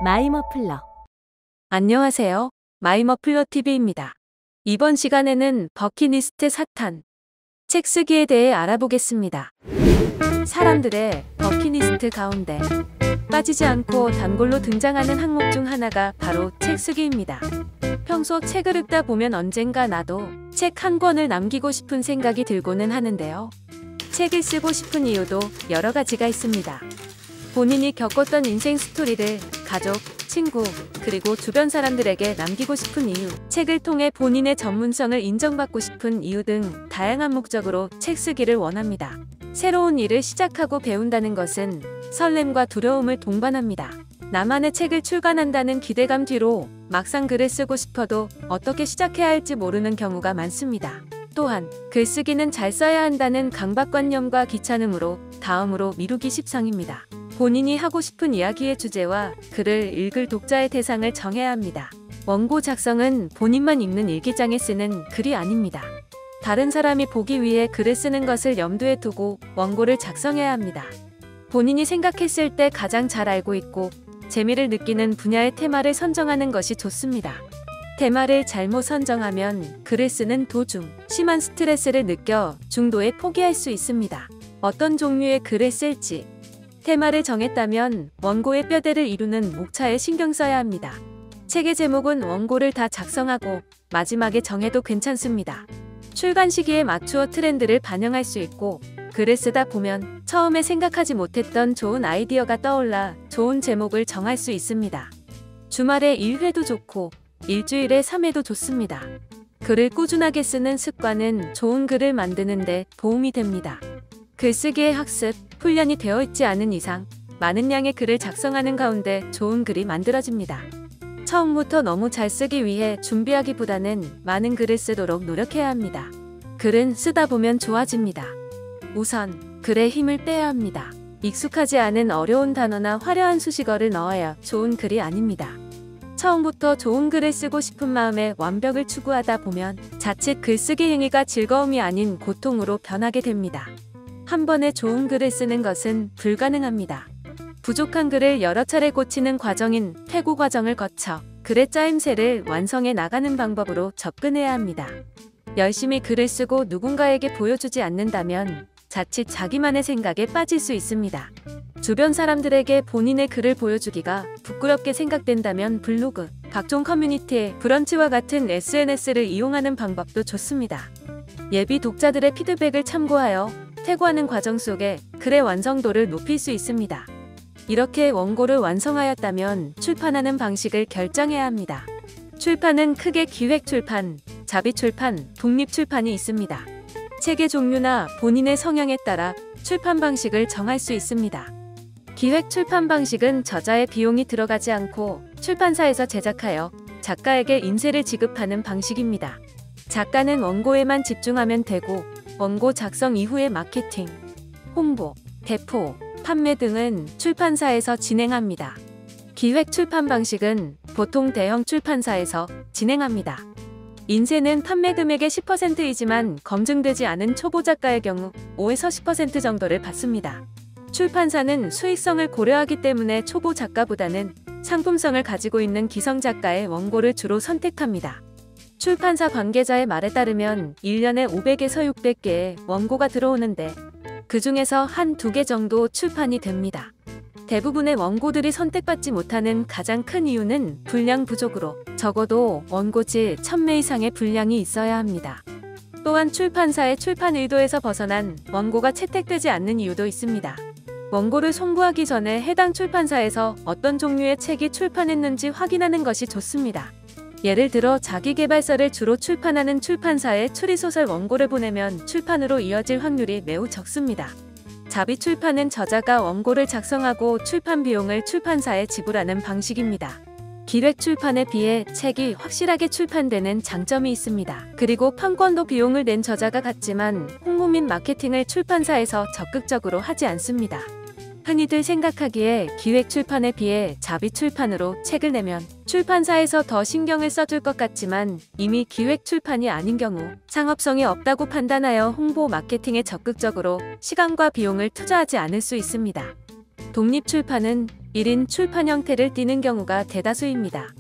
마이머플러. 안녕하세요. 마이머플러TV입니다. 이번 시간에는 버킷리스트 사탄, 책 쓰기에 대해 알아보겠습니다. 사람들의 버킷리스트 가운데 빠지지 않고 단골로 등장하는 항목 중 하나가 바로 책 쓰기입니다. 평소 책을 읽다 보면 언젠가 나도 책 한 권을 남기고 싶은 생각이 들고는 하는데요. 책을 쓰고 싶은 이유도 여러 가지가 있습니다. 본인이 겪었던 인생 스토리를 가족, 친구, 그리고 주변 사람들에게 남기고 싶은 이유, 책을 통해 본인의 전문성을 인정받고 싶은 이유 등 다양한 목적으로 책 쓰기를 원합니다. 새로운 일을 시작하고 배운다는 것은 설렘과 두려움을 동반합니다. 나만의 책을 출간한다는 기대감 뒤로 막상 글을 쓰고 싶어도 어떻게 시작해야 할지 모르는 경우가 많습니다. 또한 글쓰기는 잘 써야 한다는 강박관념과 귀찮음으로 다음으로 미루기 십상입니다. 본인이 하고 싶은 이야기의 주제와 글을 읽을 독자의 대상을 정해야 합니다. 원고 작성은 본인만 읽는 일기장에 쓰는 글이 아닙니다. 다른 사람이 보기 위해 글을 쓰는 것을 염두에 두고 원고를 작성해야 합니다. 본인이 생각했을 때 가장 잘 알고 있고 재미를 느끼는 분야의 테마를 선정하는 것이 좋습니다. 테마를 잘못 선정하면 글을 쓰는 도중 심한 스트레스를 느껴 중도에 포기할 수 있습니다. 어떤 종류의 글을 쓸지, 테마를 정했다면 원고의 뼈대를 이루는 목차에 신경 써야 합니다. 책의 제목은 원고를 다 작성하고 마지막에 정해도 괜찮습니다. 출간 시기에 맞추어 트렌드를 반영할 수 있고, 글을 쓰다 보면 처음에 생각하지 못했던 좋은 아이디어가 떠올라 좋은 제목을 정할 수 있습니다. 주말에 1회도 좋고 일주일에 3회도 좋습니다. 글을 꾸준하게 쓰는 습관은 좋은 글을 만드는데 도움이 됩니다. 글쓰기의 학습, 훈련이 되어 있지 않은 이상 많은 양의 글을 작성하는 가운데 좋은 글이 만들어집니다. 처음부터 너무 잘 쓰기 위해 준비하기보다는 많은 글을 쓰도록 노력해야 합니다. 글은 쓰다 보면 좋아집니다. 우선 글에 힘을 빼야 합니다. 익숙하지 않은 어려운 단어나 화려한 수식어를 넣어야 좋은 글이 아닙니다. 처음부터 좋은 글을 쓰고 싶은 마음에 완벽을 추구하다 보면 자칫 글쓰기 행위가 즐거움이 아닌 고통으로 변하게 됩니다. 한 번에 좋은 글을 쓰는 것은 불가능합니다. 부족한 글을 여러 차례 고치는 과정인 퇴고 과정을 거쳐 글의 짜임새를 완성해 나가는 방법으로 접근해야 합니다. 열심히 글을 쓰고 누군가에게 보여주지 않는다면 자칫 자기만의 생각에 빠질 수 있습니다. 주변 사람들에게 본인의 글을 보여주기가 부끄럽게 생각된다면 블로그, 각종 커뮤니티에 브런치와 같은 SNS를 이용하는 방법도 좋습니다. 예비 독자들의 피드백을 참고하여 퇴고하는 과정 속에 글의 완성도를 높일 수 있습니다. 이렇게 원고를 완성하였다면 출판하는 방식을 결정해야 합니다. 출판은 크게 기획출판, 자비출판, 독립출판이 있습니다. 책의 종류나 본인의 성향에 따라 출판 방식을 정할 수 있습니다. 기획 출판 방식은 저자의 비용이 들어가지 않고 출판사에서 제작하여 작가에게 인세를 지급하는 방식입니다. 작가는 원고에만 집중하면 되고 원고 작성 이후의 마케팅, 홍보, 배포, 판매 등은 출판사에서 진행합니다. 기획 출판 방식은 보통 대형 출판사에서 진행합니다. 인세는 판매 금액의 10%이지만 검증되지 않은 초보 작가의 경우 5에서 10% 정도를 받습니다. 출판사는 수익성을 고려하기 때문에 초보 작가보다는 상품성을 가지고 있는 기성 작가의 원고를 주로 선택합니다. 출판사 관계자의 말에 따르면 1년에 500에서 600개의 원고가 들어오는데 그 중에서 한두 개 정도 출판이 됩니다. 대부분의 원고들이 선택받지 못하는 가장 큰 이유는 분량 부족으로 적어도 원고지 1000매 이상의 분량이 있어야 합니다. 또한 출판사의 출판 의도에서 벗어난 원고가 채택되지 않는 이유도 있습니다. 원고를 송부하기 전에 해당 출판사에서 어떤 종류의 책이 출판했는지 확인하는 것이 좋습니다. 예를 들어 자기계발서를 주로 출판하는 출판사에 추리소설 원고를 보내면 출판으로 이어질 확률이 매우 적습니다. 자비출판은 저자가 원고를 작성하고 출판 비용을 출판사에 지불하는 방식입니다. 기획출판에 비해 책이 확실하게 출판되는 장점이 있습니다. 그리고 판권도 비용을 낸 저자가 갖지만 홍보 및 마케팅을 출판사에서 적극적으로 하지 않습니다. 흔히들 생각하기에 기획출판에 비해 자비출판으로 책을 내면 출판사에서 더 신경을 써줄 것 같지만 이미 기획출판이 아닌 경우 상업성이 없다고 판단하여 홍보 마케팅에 적극적으로 시간과 비용을 투자하지 않을 수 있습니다. 독립출판은 1인 출판 형태를 띠는 경우가 대다수입니다.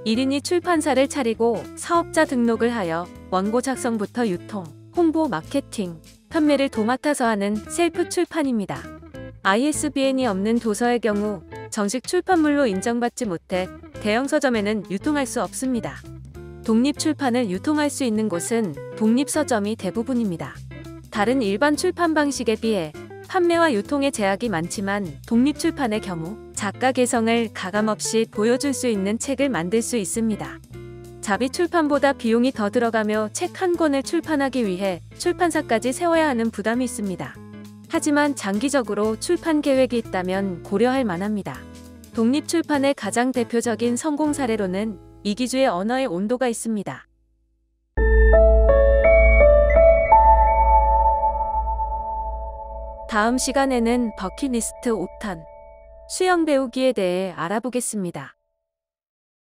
1인이 출판사를 차리고 사업자 등록을 하여 원고 작성부터 유통, 홍보, 마케팅, 판매를 도맡아서 하는 셀프 출판입니다. ISBN이 없는 도서의 경우 정식 출판물로 인정받지 못해 대형 서점에는 유통할 수 없습니다. 독립출판을 유통할 수 있는 곳은 독립서점이 대부분입니다. 다른 일반 출판 방식에 비해 판매와 유통에 제약이 많지만 독립출판의 경우 작가 개성을 가감없이 보여줄 수 있는 책을 만들 수 있습니다. 자비출판보다 비용이 더 들어가며 책 한 권을 출판하기 위해 출판사까지 세워야 하는 부담이 있습니다. 하지만 장기적으로 출판 계획이 있다면 고려할 만합니다. 독립출판의 가장 대표적인 성공 사례로는 이기주의 언어의 온도가 있습니다. 다음 시간에는 버킷리스트 5탄 수영 배우기에 대해 알아보겠습니다.